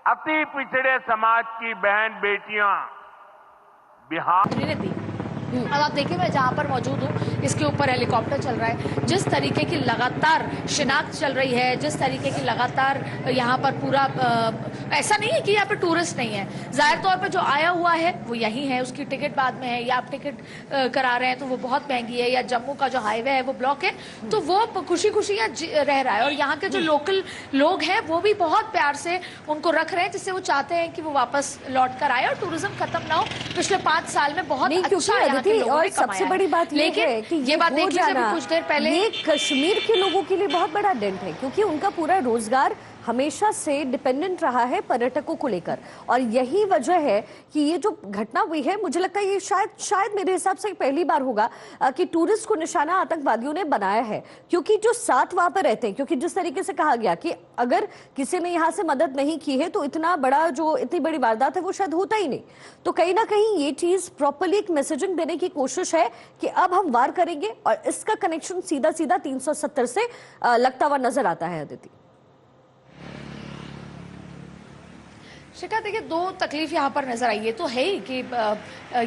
अति पिछड़े समाज की बहन बेटियां बिहार ने दी। अब आप देखिए, मैं जहां पर मौजूद हूँ इसके ऊपर हेलीकॉप्टर चल रहा है। जिस तरीके की लगातार शिनाख्त चल रही है, जिस तरीके की लगातार यहाँ पर पूरा ऐसा नहीं है कि यहाँ पे टूरिस्ट नहीं है। जाहिर तौर पे जो आया हुआ है वो यही है, उसकी टिकट बाद में है, या आप टिकट करा रहे हैं तो वो बहुत महंगी है, या जम्मू का जो हाईवे है वो ब्लॉक है, तो वो खुशी खुशी यहाँ रह रहा है। और यहाँ के जो लोकल लोग हैं वो भी बहुत प्यार से उनको रख रहे हैं, जिससे वो चाहते हैं कि वो वापस लौट कर आए और टूरिज्म खत्म ना हो। पिछले 5 साल में बहुत अच्छा यहाँ के लोगों ने सबसे बड़ी बात ये है कि ये बात देखिए, जब कुछ देर पहले ये कश्मीर के लोगों के लिए बहुत बड़ा डेंट है, क्योंकि उनका पूरा रोजगार हमेशा से डिपेंडेंट रहा है पर्यटकों को लेकर। और यही वजह है कि ये जो घटना हुई है, मुझे लगता है ये शायद मेरे हिसाब से पहली बार होगा कि टूरिस्ट को निशाना आतंकवादियों ने बनाया है। क्योंकि जो साथ वहां पर रहते हैं, क्योंकि जिस तरीके से कहा गया कि अगर किसी ने यहाँ से मदद नहीं की है तो इतनी बड़ी वारदात है वो शायद होता ही नहीं। तो कहीं ना कहीं ये चीज प्रॉपरली एक मैसेजिंग देने की कोशिश है कि अब हम वार करेंगे, और इसका कनेक्शन सीधा 370 से लगता हुआ नजर आता है। अदिति, शिखा, देखिए, 2 तकलीफ यहाँ पर नजर आई है तो है ही कि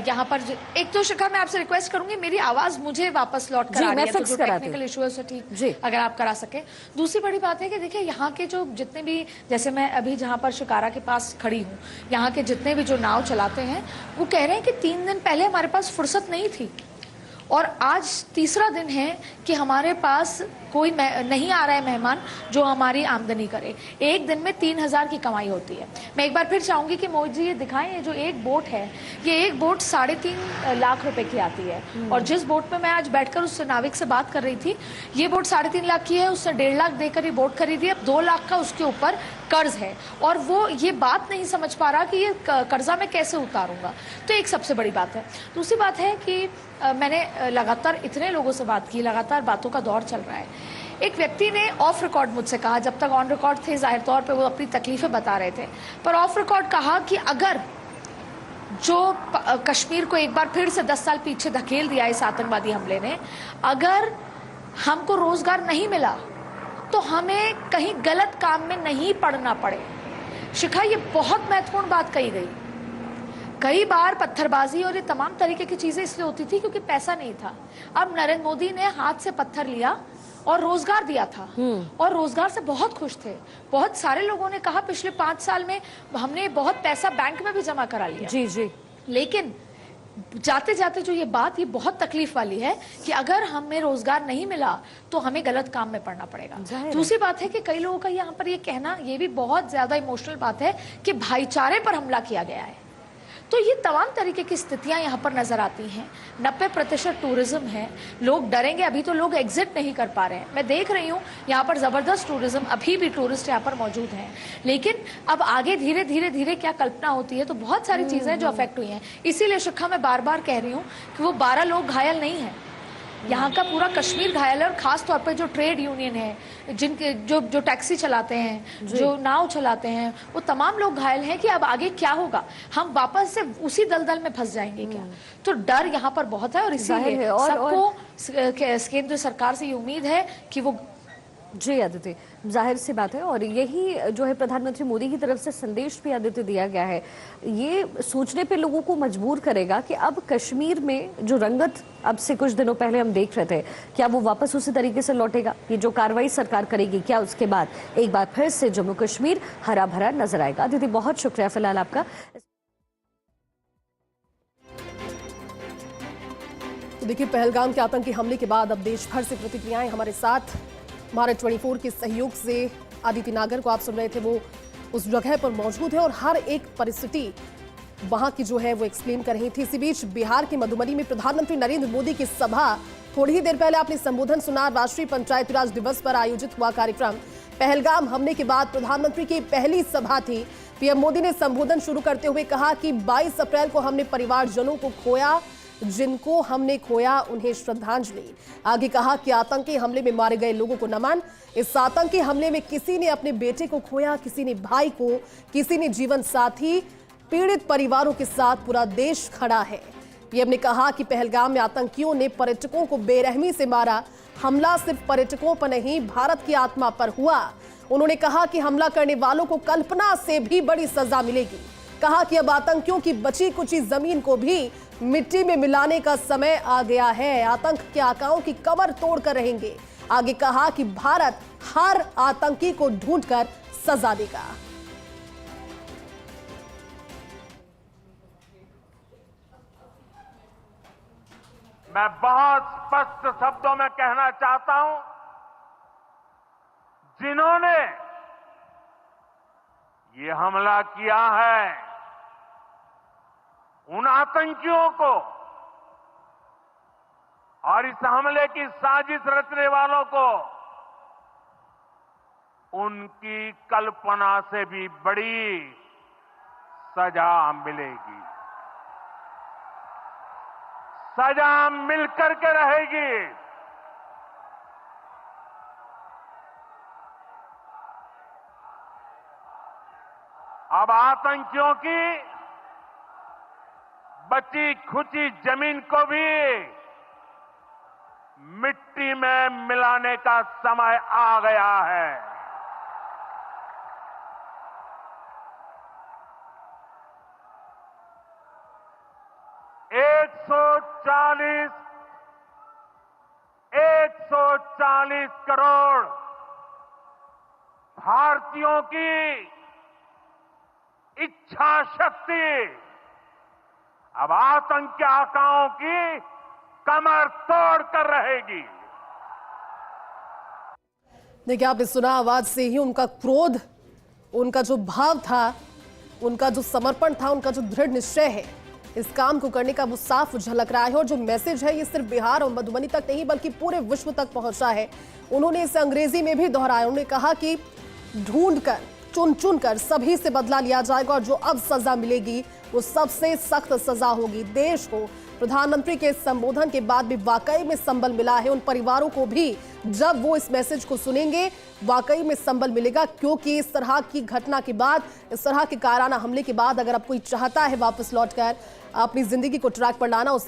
यहाँ पर एक तो शिखा, मैं आपसे रिक्वेस्ट करूंगी, मेरी आवाज मुझे वापस लौट कर आ रही है, तो जो टेक्निकल इशू है उसे ठीक अगर आप करा सके। दूसरी बड़ी बात है कि देखिए, यहाँ के जो जितने भी, जैसे मैं अभी जहाँ पर शिकारा के पास खड़ी हूँ, यहाँ के जितने भी जो नाव चलाते हैं वो कह रहे हैं कि 3 दिन पहले हमारे पास फुर्सत नहीं थी, और आज तीसरा दिन है कि हमारे पास कोई नहीं आ रहा है मेहमान जो हमारी आमदनी करे। एक दिन में 3000 की कमाई होती है। मैं एक बार फिर चाहूंगी कि मोहित जी ये दिखाएं, ये जो एक बोट है, ये एक बोट 3.5 लाख रुपए की आती है। और जिस बोट में मैं आज बैठकर उस नाविक से बात कर रही थी, ये बोट 3.5 लाख की है, उसने 1.5 लाख देकर ये बोट खरीदी। अब 2 लाख का उसके ऊपर कर्ज है, और वो ये बात नहीं समझ पा रहा कि ये कर्जा मैं कैसे उतारूंगा। तो एक सबसे बड़ी बात है। दूसरी बात है कि मैंने लगातार इतने लोगों से बात की, लगातार बातों का दौर चल रहा है। एक व्यक्ति ने ऑफ रिकॉर्ड मुझसे कहा, जब तक ऑन रिकॉर्ड थे जाहिर तौर पे वो अपनी तकलीफें बता रहे थे, पर ऑफ रिकॉर्ड कहा कि अगर जो कश्मीर को एक बार फिर से 10 साल पीछे धकेल दिया इस आतंकवादी हमले ने, अगर हमको रोजगार नहीं मिला तो हमें कहीं गलत काम में नहीं पड़ना पड़े। शिखा, ये बहुत महत्वपूर्ण बात कही गई। कई बार पत्थरबाजी और ये तमाम तरीके की चीजें इसलिए होती थी क्योंकि पैसा नहीं था। अब नरेंद्र मोदी ने हाथ से पत्थर लिया और रोजगार दिया था, और रोजगार से बहुत खुश थे। बहुत सारे लोगों ने कहा पिछले 5 साल में हमने बहुत पैसा बैंक में भी जमा करा लिया। जी। लेकिन जाते जाते जो ये बहुत तकलीफ वाली है कि अगर हमें रोजगार नहीं मिला तो हमें गलत काम में पड़ना पड़ेगा। दूसरी बात है कि कई लोगों का यहाँ पर ये कहना, ये भी बहुत ज्यादा इमोशनल बात है कि भाईचारे पर हमला किया गया है। तो ये तमाम तरीके की स्थितियां यहाँ पर नजर आती हैं। 90% टूरिज्म है, लोग डरेंगे, अभी तो लोग एग्जिट नहीं कर पा रहे हैं। मैं देख रही हूँ यहाँ पर जबरदस्त टूरिज्म, अभी भी टूरिस्ट यहाँ पर मौजूद हैं, लेकिन अब आगे धीरे धीरे क्या कल्पना होती है, तो बहुत सारी चीजें जो अफेक्ट हुई हैं। इसीलिए शिखा, मैं बार बार कह रही हूँ कि वो 12 लोग घायल नहीं है, यहाँ का पूरा कश्मीर घायल है। और खास तौर पर जो ट्रेड यूनियन है, जिनके जो टैक्सी चलाते हैं, जो नाव चलाते हैं, वो तमाम लोग घायल हैं कि अब आगे क्या होगा, हम वापस से उसी दलदल में फंस जाएंगे क्या। तो डर यहाँ पर बहुत है, और इसीलिए सबको केंद्र सरकार से ये उम्मीद है कि वो जी आदित्य, जाहिर सी बात है, और यही जो है प्रधानमंत्री मोदी की तरफ से संदेश भी आदित्य दिया गया है, ये सोचने पे लोगों को मजबूर करेगा कि अब कश्मीर में जो रंगत अब से कुछ दिनों पहले हम देख रहे थे, क्या वो वापस उसी तरीके से लौटेगा। ये जो कार्रवाई सरकार करेगी, क्या उसके बाद एक बार फिर से जम्मू कश्मीर हरा भरा नजर आएगा। आदित्य, बहुत शुक्रिया फिलहाल आपका। तो देखिए, पहलगाम के आतंकी हमले के बाद अब देश भर से प्रतिक्रियाएं हमारे साथ भारत 24 के सहयोग से आदित्य नागर को आप सुन रहे थे, वो उस जगह पर मौजूद है और हर एक परिस्थिति वहां की जो है वो एक्सप्लेन कर रही थी। इसी बीच बिहार के मधुबनी में प्रधानमंत्री नरेंद्र मोदी की सभा, थोड़ी ही देर पहले आपने संबोधन सुना। राष्ट्रीय पंचायती राज दिवस पर आयोजित हुआ कार्यक्रम, पहलगाम हमले के बाद प्रधानमंत्री की पहली सभा थी। पीएम मोदी ने संबोधन शुरू करते हुए कहा कि 22 अप्रैल को हमने परिवारजनों को खोया, जिनको हमने खोया उन्हें श्रद्धांजलि। आगे कहा कि आतंकी हमले में मारे गए लोगों को नमन। इस आतंकी हमले में किसी ने अपने बेटे को खोया, किसी ने भाई को, किसी ने जीवन साथी। पीड़ित परिवारों के साथ पूरा देश खड़ा है। पीएम ने कहा कि पहलगाम में आतंकियों ने पर्यटकों को बेरहमी से मारा। हमला सिर्फ पर्यटकों पर नहीं, भारत की आत्मा पर हुआ। उन्होंने कहा कि हमला करने वालों को कल्पना से भी बड़ी सजा मिलेगी। कहा कि अब आतंकियों की बची कुची जमीन को भी मिट्टी में मिलाने का समय आ गया है। आतंक के आकाओं की कमर तोड़कर रहेंगे। आगे कहा कि भारत हर आतंकी को ढूंढकर सजा देगा। मैं बहुत स्पष्ट शब्दों में कहना चाहता हूं, जिन्होंने ये हमला किया है उन आतंकियों को और इस हमले की साजिश रचने वालों को उनकी कल्पना से भी बड़ी सजा मिलेगी। सजा मिलकर के रहेगी। अब आतंकियों की बची खुची जमीन को भी मिट्टी में मिलाने का समय आ गया है। एक सौ चालीस करोड़ भारतीयों की इच्छा शक्ति अब आतंक के आकाओं की कमर तोड़ कर रहेगी। देखिए, आपने सुना, आवाज से ही उनका क्रोध, उनका जो भाव था, उनका जो समर्पण था, उनका जो दृढ़ निश्चय है इस काम को करने का, वो साफ झलक रहा है। और जो मैसेज है ये सिर्फ बिहार और मधुबनी तक नहीं बल्कि पूरे विश्व तक पहुंचा है। उन्होंने इसे अंग्रेजी में भी दोहराया। उन्होंने कहा कि ढूंढकर, चुन चुन कर सभी से बदला लिया जाएगा और जो अब सजा मिलेगी वो सबसे सख्त सजा होगी। देश को प्रधानमंत्री के संबोधन के बाद भी वाकई में संबल मिला है। उन परिवारों को भी जब वो इस मैसेज को सुनेंगे वाकई में संबल मिलेगा, क्योंकि इस तरह की घटना के बाद, इस तरह के कायराना हमले के बाद अगर अब कोई चाहता है वापस लौटकर अपनी जिंदगी को ट्रैक पर लाना, उसे